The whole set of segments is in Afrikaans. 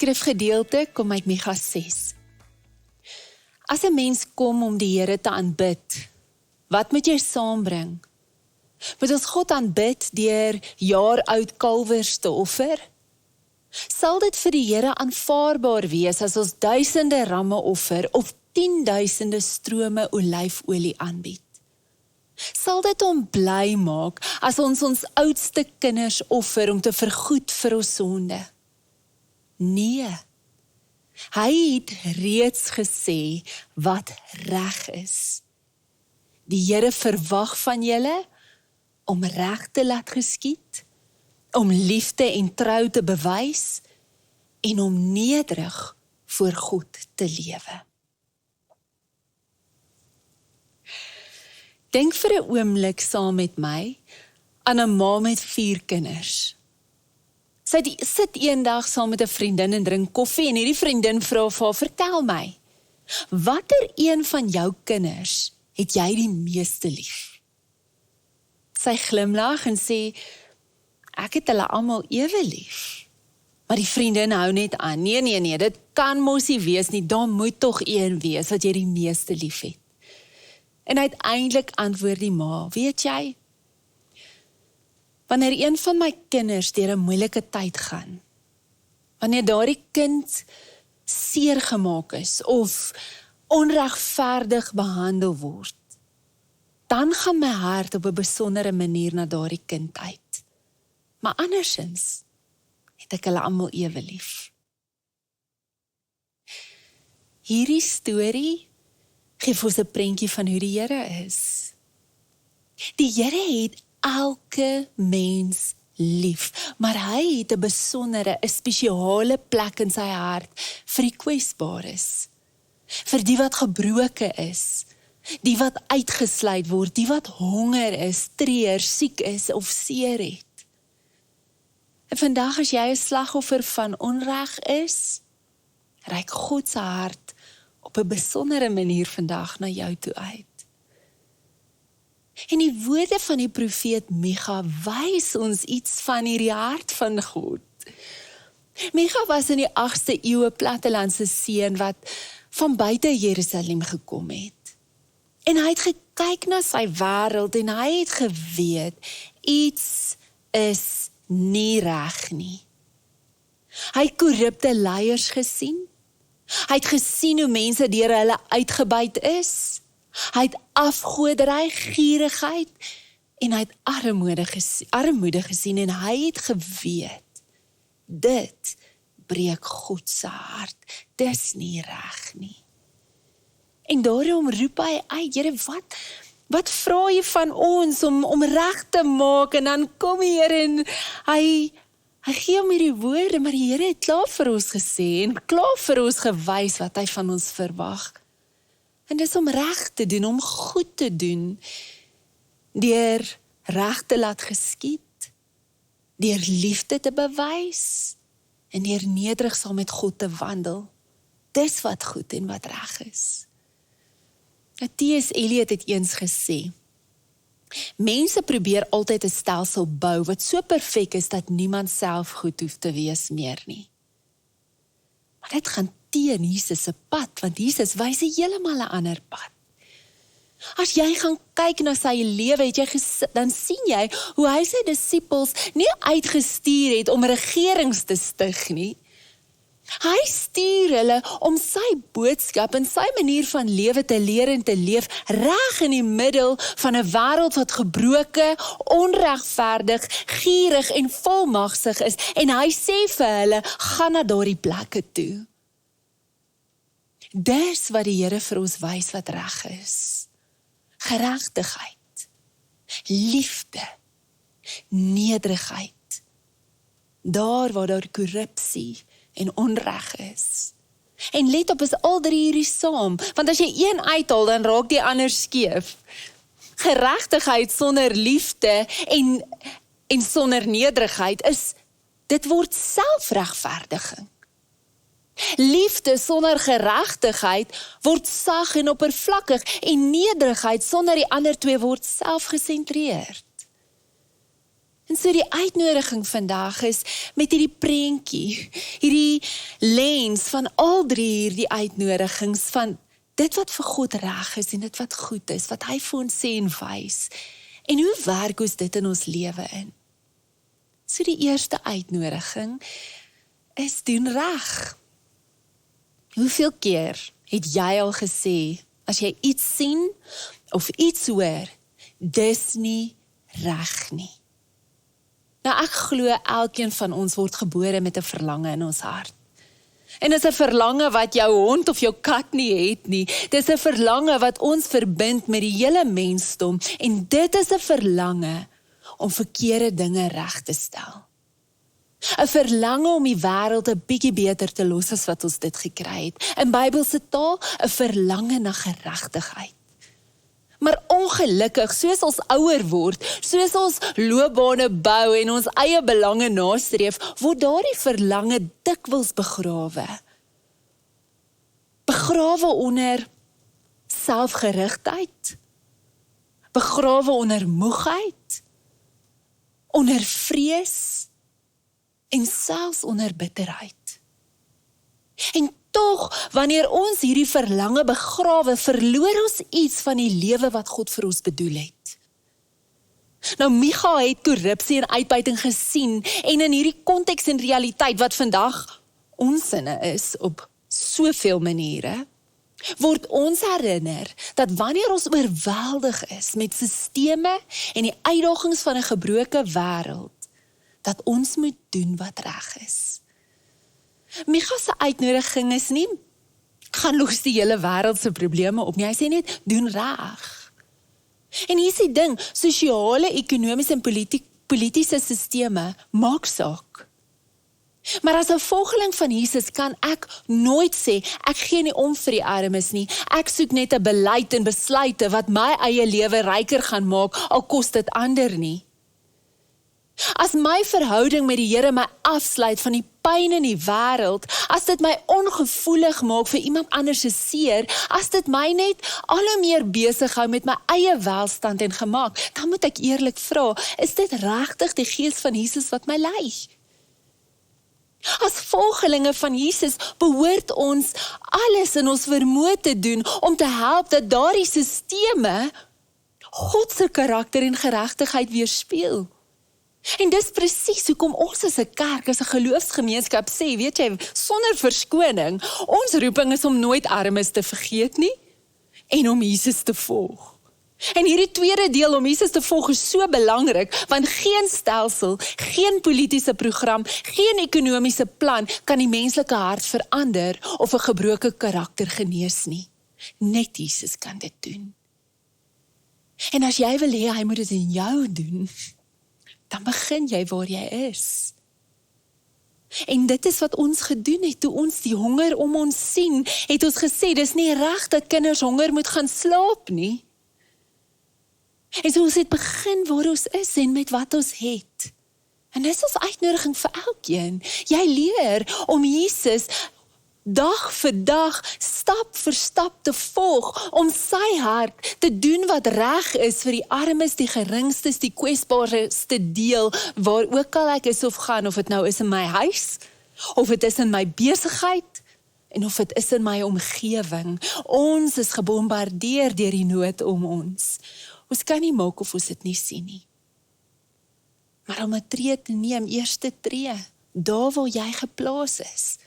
skrifgedeelte kom uit Micha 6. As 'n mens kom om die Here te aanbid, wat moet jy saambring? Moet ons God aanbid deur jaar-oud kalwers te offer? Sal dit vir die Here aanvaarbaar wees as ons duisende ramme offer of 10.000 strome olyfolie aanbied? Sal dit hom bly maak as ons oudste kinders offer om te vergoed vir ons sonde? Nee, hy het reeds gesê wat reg is. Die Here verwag van julle om reg te laat geskied, om liefde en trou te bewys en om nederig voor God te lewe. Denk vir 'n oomblik saam met my aan 'n ma met 4 kinders. Sy sit eendag saam met 'n vriendin en drink koffie en hierdie vriendin vra vir haar, vertel my, watter een van jou kinders het jy die meeste lief? Sy glimlag en sê, ek het hulle almal ewe lief. Maar die vriendin hou net aan, nee, dit kan mos nie wees nie, daar moet tog een wees wat jy die meeste lief het. En uiteindelik antwoord die ma, weet jy, wanneer een van my kinders deur 'n moeilike tyd gaan, wanneer daardie kind seer gemaak is of onregverdig behandel word, dan gaan my hart op 'n besondere manier na daardie kind uit. Maar andersins het ek hulle almal ewe lief. Hierdie storie gee vir ons 'n prentjie van hoe die Here is. Die Here het elke mens lief, maar hy het 'n besondere, 'n spesiale plek in sy hart vir die kwesbares, vir die wat gebroken is, die wat uitgesluit word, die wat honger is, treur, siek is of seer het. En vandag as jy 'n slagoffer van onreg is, reik God se hart op 'n besondere manier vandag na jou toe uit. En die woorde van die profeet Micha wys ons iets van hierdie hart van God. Micha was in die 8ste eeue plattelandse seun wat van buite Jerusalem gekom het. En hy het gekyk na sy wêreld en hy het geweet, iets is nie reg nie. Hy het korrupte leiers gesien. Hy het gesien hoe mense deur hulle uitgebuit is. Hy het afgoderry, gierigheid en hy het armoede gesien en hy het geweet, dit breek God se hart, dis nie reg nie. En daarom roep hy uit, Here, wat vra jy van ons om reg te maak? En dan kom die Here en hy gee hom hierdie woorde, maar die Here het klaar vir ons gesê en klaar vir ons gewys wat hy van ons verwag. En dis om reg te doen, om goed te doen, deur reg te laat geskied, deur liefde te bewys, en deur nederig saam met God te wandel. Dis wat goed en wat reg is. T.S. Eliot het eens gesê, mense probeer altyd 'n stelsel bou wat so perfek is dat niemand self goed hoef te wees meer nie. Maar dit gaan teen Jesus se pad, want Jesus wys 'n heeltemal 'n ander pad. As jy gaan kyk na sy lewe, dan sien jy hoe hy sy disippels nie uitgestuur het om regerings te stig nie. Hy stuur hulle om sy boodskap en sy manier van lewe te leer en te leef reg in die middel van 'n wêreld wat gebroken, onregverdig, gierig en volmagsig is. En hy sê vir hulle, gaan na daardie plekke toe. Dis wat die Here vir ons wys wat reg is. Geregtigheid, liefde, nederigheid. Daar waar daar korrupsie en onreg is. En let op, is al 3 hierdie saam, want as jy een uithaal, dan raak die ander skeef. Geregtigheid sonder liefde en sonder nederigheid dit word selfregverdiging. Liefde sonder geregtigheid word sag en oppervlakkig en nederigheid sonder die ander twee word selfgesentreerd. En so die uitnodiging vandag is met hierdie prentjie, hierdie lens van al drie hierdie uitnodigings van dit wat vir God reg is en dit wat goed is, wat hy vir ons sê en wys. En hoe werk ons dit in ons lewe in? So die eerste uitnodiging is doen reg. Hoeveel keer het jy al gesê, as jy iets sien of iets hoor, dis nie reg nie. Nou ek glo elkeen van ons word gebore met 'n verlange in ons hart. En dis 'n verlange wat jou hond of jou kat nie het nie. Dis 'n verlange wat ons verbind met die hele mensdom en dit is 'n verlange om verkeerde dinge reg te stel. 'n Verlange om die wêreld 'n bietjie beter te los as wat ons dit gekry het. In Bybelse taal, 'n verlange na geregtigheid. Maar ongelukkig, soos ons ouer word, soos ons loopbane bou en ons eie belange nastreef, word daardie verlange dikwels begrawe. Begrawe onder selfgerigtheid, begrawe onder moegheid, onder vrees en selfs onder bitterheid. En tog, wanneer ons hierdie verlange begrawe, verloor ons iets van die lewe wat God vir ons bedoel het. Nou Micha het korrupsie en uitbuiting gesien en in hierdie konteks en realiteit wat vandag onsinne is op soveel maniere, word ons herinner dat wanneer ons oorweldig is met sisteme en die uitdagings van 'n gebroke wêreld, dat ons moet doen wat reg is. Micha se uitnodiging is nie, gaan los die hele wêreld se probleme op nie, hy sê net, doen reg. En hier is die ding, sosiale, ekonomiese en politiese sisteme maak saak. Maar as 'n volgeling van Jesus kan ek nooit sê, ek gee nie om vir die armes nie, ek soek net 'n beleid en besluite wat my eie lewe ryker gaan maak, al kos dit ander nie. As my verhouding met die Here my afsluit van die pyn in die wêreld, as dit my ongevoelig maak vir iemand anders se seer, as dit my net al hoe meer besig hou met my eie welstand en gemaak, dan moet ek eerlik vra, is dit regtig die gees van Jesus wat my lei? As volgelinge van Jesus behoort ons alles in ons vermoë te doen om te help dat daardie sisteme God se karakter en geregtigheid weerspieël. En dis presies hoekom ons as 'n kerk, as 'n geloofsgemeenskap sê, weet jy, sonder verskoning, ons roeping is om nooit armes te vergeet nie en om Jesus te volg. En hierdie tweede deel om Jesus te volg is so belangrik, want geen stelsel, geen politieke program, geen ekonomiese plan kan die menslike hart verander of 'n gebroke karakter genees nie. Net Jesus kan dit doen. En as jy wil hê hy moet dit in jou doen, dan begin jy waar jy is. En dit is wat ons gedoen het, toe ons die honger om ons sien, het ons gesê, dis nie reg dat kinders honger moet gaan slaap nie. En so ons het begin waar ons is en met wat ons het. En dis ons uitnodiging vir elkeen. Jy leer om Jesus dag vir dag, stap vir stap te volg, om sy hart te doen wat reg is vir die armes, die geringstes, die kwesbaarste deel, waar ook al ek is of gaan, of dit nou is in my huis, of dit is in my besigheid, en of dit is in my omgewing. Ons is gebombardeer deur die nood om ons. Ons kan nie maak of ons dit nie sien nie. Maar om 'n tree te neem, eerste tree, daar waar jy geplaas is,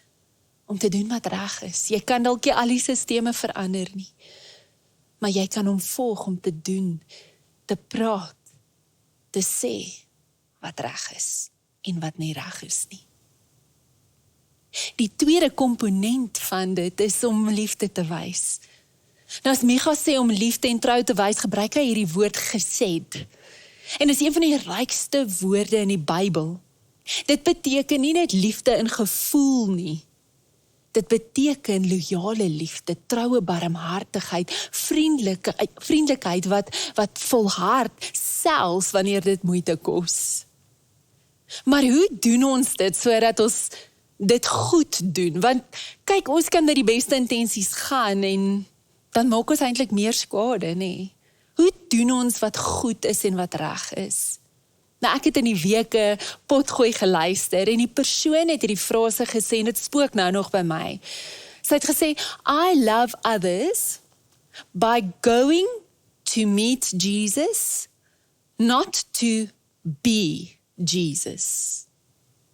om te doen wat reg is. Jy kan dalk nie al die sisteme verander nie, maar jy kan hom volg om te doen, te praat, te sê wat reg is en wat nie reg is nie. Die tweede komponent van dit is om liefde te wys. Nou as Micha sê om liefde en trou te wys, gebruik hy hierdie woord gesed. En is een van die rykste woorde in die Bybel. Dit beteken nie net liefde in gevoel nie. Dit beteken loyale liefde, troue barmhartigheid, vriendelikheid wat volhard, selfs wanneer dit moeite kos. Maar hoe doen ons dit sodat ons dit goed doen? Want kyk, ons kan met die beste intensies gaan en dan maak ons eintlik meer skade, nee. Hoe doen ons wat goed is en wat reg is? Nou ek het in die week 'n potgooi geluister en die persoon het hierdie frase gesê en dit spook nou nog by my. Sy het gesê, I love others by going to meet Jesus, not to be Jesus.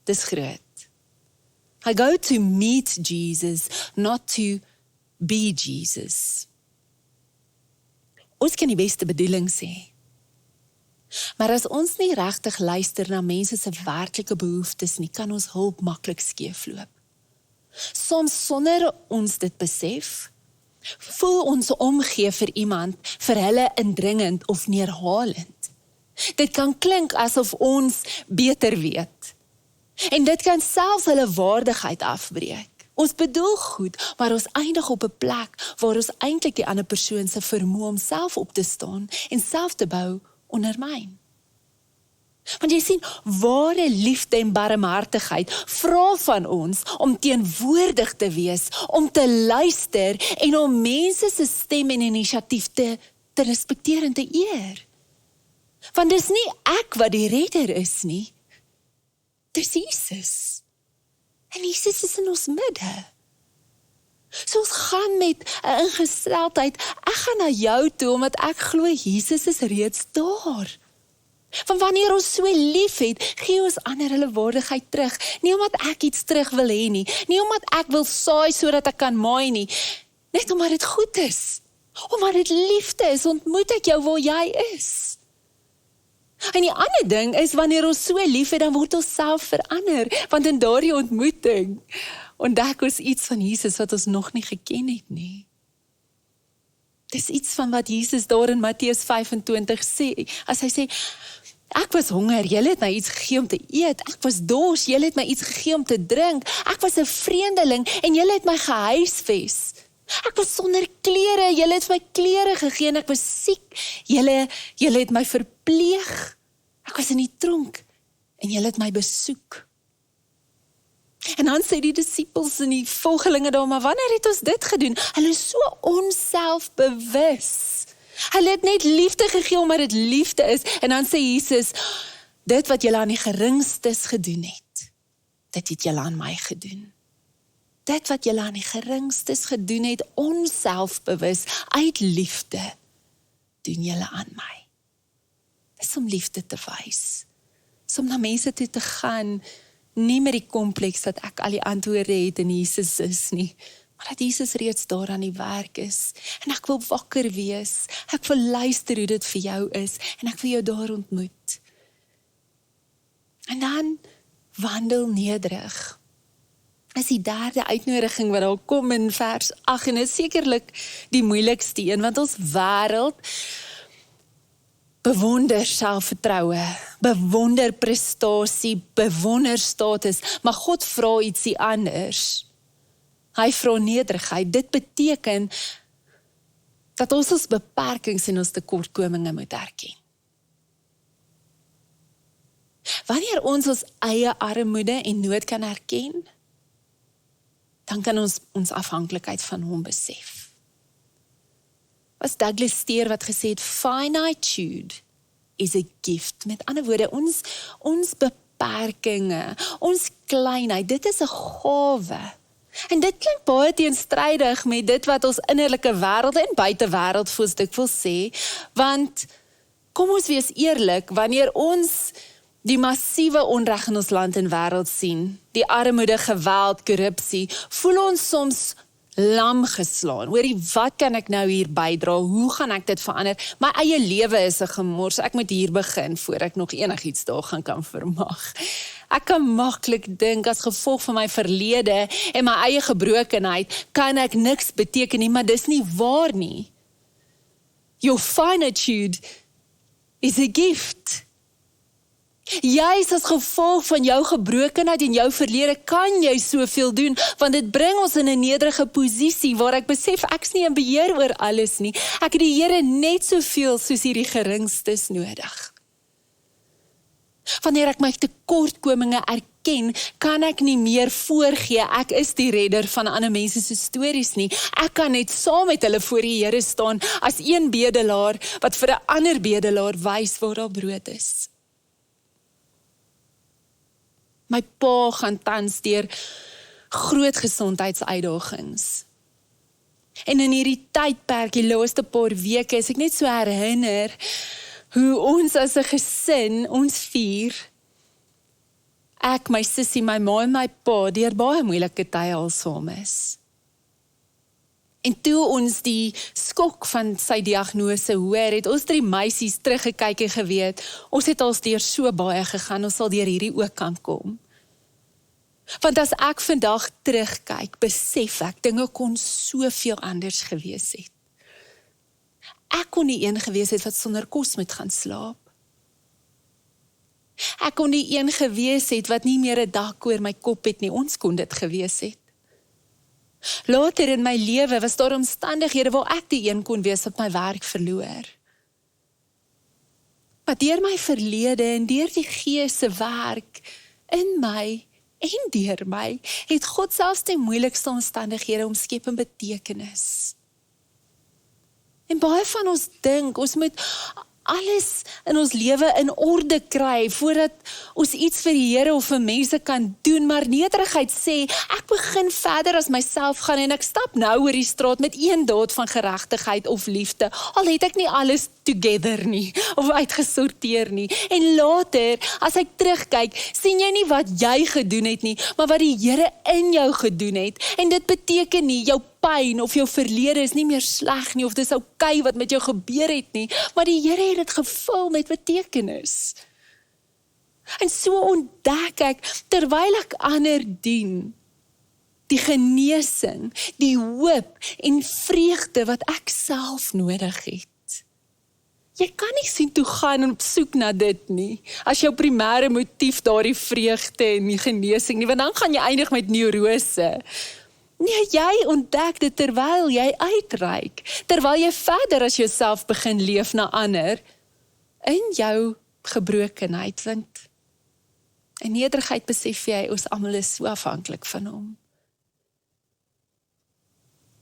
Dis groot. I go to meet Jesus, not to be Jesus. Ons kan die beste bedoeling sê. Maar as ons nie regtig luister na mense se werklike behoeftes nie, kan ons hulp maklik skeefloop. Soms sonder ons dit besef, voel ons omgee vir iemand, vir hulle indringend of neerhalend. Dit kan klink asof ons beter weet. En dit kan selfs hulle waardigheid afbreek. Ons bedoel goed, maar ons eindig op 'n plek waar ons eintlik die ander persoon se vermoë om self op te staan en self te bou ondermyn. Want jy sien, ware liefde en barmhartigheid vra van ons om teenwoordig te wees, om te luister en om mense se stem en inisiatief te respekteer en te eer. Want dis nie ek wat die redder is nie, dis Jesus. En Jesus is in ons midde. So ons gaan met 'n ingesteldheid, ek gaan na jou toe, omdat ek glo Jesus is reeds daar. Van wanneer ons so lief het, gee ons ander hulle waardigheid terug. Nie omdat ek iets terug wil hê nie, nie omdat ek wil saai sodat ek kan maai nie, net omdat dit goed is. Omdat dit liefde is, ontmoet ek jou waar jy is. En die ander ding is, wanneer ons so lief het, dan word ons self verander, want in daardie ontmoeting ontdek ons iets van Jesus wat ons nog nie geken het nie. Dis iets van wat Jesus daar in Matteus 25 sê, as hy sê, ek was honger, julle het my iets gegee om te eet, ek was dors, julle het my iets gegee om te drink, ek was 'n vreemdeling en julle het my gehuisves. Ek was sonder klere, julle het my klere gegee en ek was siek, julle het my verpleeg. Ek was in die tronk en julle het my besoek. En dan sê die disippels en die volgelinge daar, maar wanneer het ons dit gedoen? Hulle is so onselfbewus. Hulle het net liefde gegee omdat dit liefde is. En dan sê Jesus, dit wat julle aan die geringstes gedoen het, dit het julle aan my gedoen. Dit wat julle aan die geringstes gedoen het, onselfbewus, uit liefde, doen julle aan my. Dis om liefde te wys. Dis om na mense toe te gaan, nie met die kompleks dat ek al die antwoorde het en Jesus is nie, maar dat Jesus reeds daar aan die werk is. En ek wil wakker wees, ek wil luister hoe dit vir jou is, en ek wil jou daar ontmoet. En dan wandel nederig. Is die derde uitnodiging wat daar kom in vers 8, en is sekerlik die moeilikste een, want ons wêreld bewonder selfvertroue, bewonder prestasie, bewonder status, maar God vra ietsie anders. Hy vra nederigheid. Dit beteken dat ons beperkings en ons tekortkominge moet erken. Wanneer ons eie armoede en nood kan erken, dan kan ons afhanklikheid van hom besef. Was Douglas Steer wat gesê het, finitude is a gift. Met ander woorde, ons beperkinge, ons kleinheid, dit is 'n gawe. En dit klink baie teenstrydig met dit wat ons innerlike wêreld en buitewêreld vir ons dikwels sê, want kom ons wees eerlik, wanneer ons die massiewe onreg in ons land en wêreld sien, die armoede, geweld, korrupsie, voel ons soms lam geslaan. Hoorie, wat kan ek nou hier bydra? Hoe gaan ek dit verander? My eie lewe is 'n gemors. Ek moet hier begin voor ek nog enigiets daar gaan kan vermag. Ek kan maklik dink as gevolg van my verlede en my eie gebrokenheid kan ek niks beteken nie, maar dis nie waar nie. Your finitude is a gift. Juis as gevolg van jou gebrokenheid en jou verlede kan jy soveel doen, want dit bring ons in 'n nederige posisie waar ek besef ek's nie in beheer oor alles nie. Ek het die Here net soveel soos hierdie geringstes nodig. Wanneer ek my tekortkominge erken, kan ek nie meer voorgee ek is die redder van ander mense se stories nie. Ek kan net saam met hulle voor die Here staan as een bedelaar wat vir 'n ander bedelaar wys waar daar brood is. My pa gaan tans deur groot gesondheidsuitdagings. En in hierdie tydperk, die laaste paar weke, is ek net so herinner hoe ons as 'n gesin, ons 4, ek, my sussie, my ma en my pa, deur baie moeilike tye al saam is. En toe ons die skok van sy diagnose hoor, het ons 3 meisies teruggekyk en geweet, ons het al deur so baie gegaan, ons sal deur hierdie ook kan kom. Want as ek vandag terugkyk, besef ek, dinge kon soveel anders gewees het. Ek kon die een gewees het wat sonder kos moet gaan slaap. Ek kon die een gewees het wat nie meer 'n dak oor my kop het nie, ons kon dit gewees het. Later in my lewe was daar omstandighede waar ek die een kon wees wat my werk verloor. Maar deur my verlede en deur die Gees se werk in my en deur my, het God selfs die moeilikste omstandighede omskep in betekenis. En baie van ons dink, ons moet alles in ons lewe in orde kry, voordat ons iets vir die Here of vir mense kan doen, maar nederigheid sê, ek begin verder as myself gaan, en ek stap nou oor die straat met 1 daad van geregtigheid of liefde, al het ek nie alles together nie, of uitgesorteer nie, en later, as ek terugkyk, sien jy nie wat jy gedoen het nie, maar wat die Here in jou gedoen het, en dit beteken nie, jou pyn of jou verlede is nie meer sleg nie, of dis oukei wat met jou gebeur het nie, maar die Here het dit gevul met betekenis. En so ontdek ek, terwyl ek ander dien, die genesing, die hoop en vreugde wat ek self nodig het. Jy kan nie sien toe gaan en op soek na dit nie, as jou primêre motief daardie vreugde en die genesing nie, want dan gaan jy eindig met neurose. Nee, jy ontdek dit terwyl jy uitreik, terwyl jy verder as jouself begin leef na ander, in jou gebrokenheid, want in nederigheid besef jy, ons almal is so afhanklik van hom.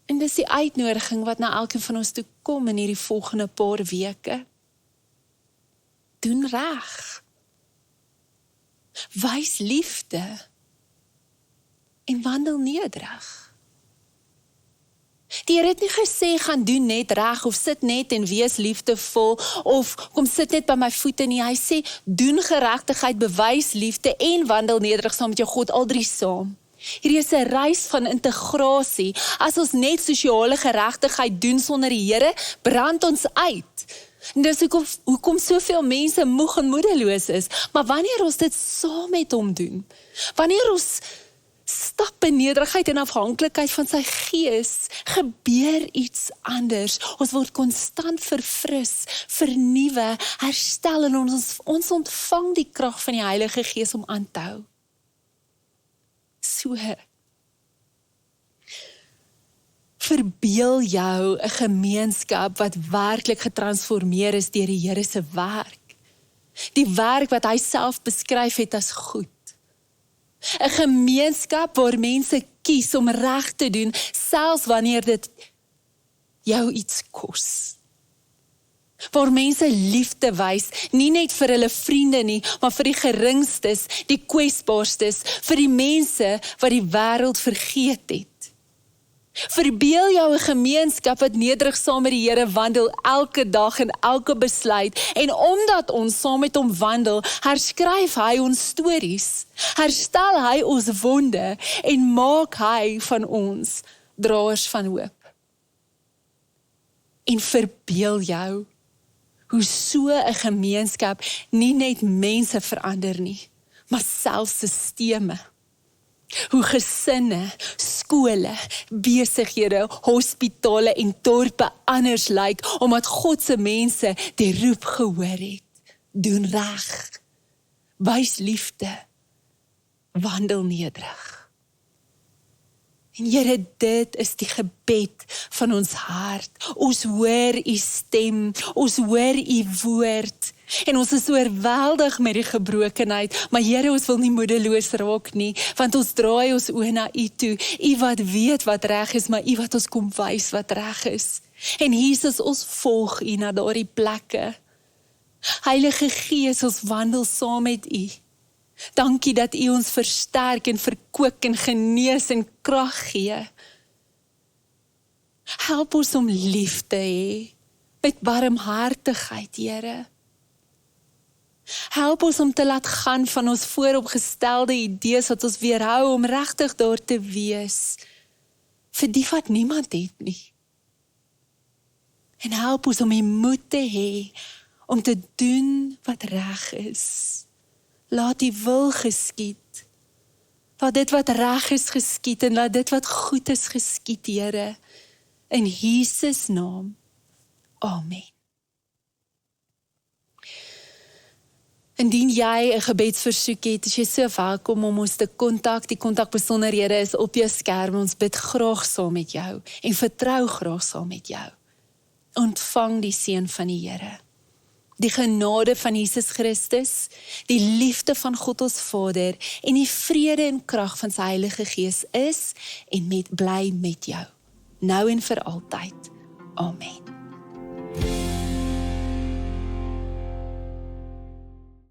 En dis die uitnodiging wat na elkeen van ons toe kom in hierdie volgende paar weke. Doen reg. Wys liefde. En wandel nederig. Die Here het nie gesê, gaan doen net reg, of sit net en wees liefdevol, of kom sit net by my voete nie. Hy sê, doen geregtigheid, bewys liefde en wandel nederig saam met jou God, al 3 saam. Hierdie is 'n reis van integrasie. As ons net sosiale geregtigheid doen sonder die Here, brand ons uit. En dis hoekom soveel mense moeg en moedeloos is. Maar wanneer ons dit saam met hom doen, wanneer ons stap in nederigheid en afhanklikheid van sy Gees, gebeur iets anders. Ons word konstant verfris, vernuwe, herstel, en ons ontvang die krag van die Heilige Gees om aan te hou. So, verbeel jou 'n gemeenskap wat werklik getransformeer is deur die Here se werk. Die werk wat hy self beskryf het as goed. 'n gemeenskap waar mense kies om reg te doen, selfs wanneer dit jou iets kos. Waar mense liefde wys, nie net vir hulle vriende nie, maar vir die geringstes, die kwesbaarstes, vir die mense wat die wêreld vergeet het. Verbeel jou 'n gemeenskap wat nederig saam met die Here wandel elke dag en elke besluit, en omdat ons saam met hom wandel, herskryf hy ons stories, herstel hy ons wonde en maak hy van ons draers van hoop. En verbeel jou hoe so 'n gemeenskap nie net mense verander nie, maar selfs sisteme. Hoe gesinne, skole, besighede, hospitale en dorpe anders lyk, omdat God se mense die roep gehoor het. Doen reg, wys liefde, wandel nederig. En Here, dit is die gebed van ons hart. Ons hoor u stem, ons hoor u woord, en ons is oorweldig met die gebrokenheid, maar Here, ons wil nie moedeloos raak nie, want ons draai ons oë na u toe, u wat weet wat reg is, maar u wat ons kom wys wat reg is. En Jesus, ons volg u na daardie plekke. Heilige Gees, ons wandel saam met u. Dankie dat U ons versterk en verkoop en genees en krag gee. Help ons om lief te hê, met barmhartigheid, Here. Help ons om te laat gaan van ons vooropgestelde idees wat ons weerhou om regtig daar te wees, vir die wat niemand het nie. En help ons om die moed te hê, om te doen wat reg is. Laat die wil geskied. Laat dit wat reg is geskied en laat dit wat goed is geskied, Here. In Jesus naam. Amen. Indien jy 'n gebedsversoek het, is jy so welkom om ons te kontak. Die kontakbesonderhede is op jou skerm. Ons bid graag saam met jou en vertrou graag saam met jou. Ontvang die seën van die Here. Die genade van Jesus Christus, die liefde van God ons Vader en die vrede en krag van sy Heilige Gees is en bly met jou, nou en vir altyd. Amen.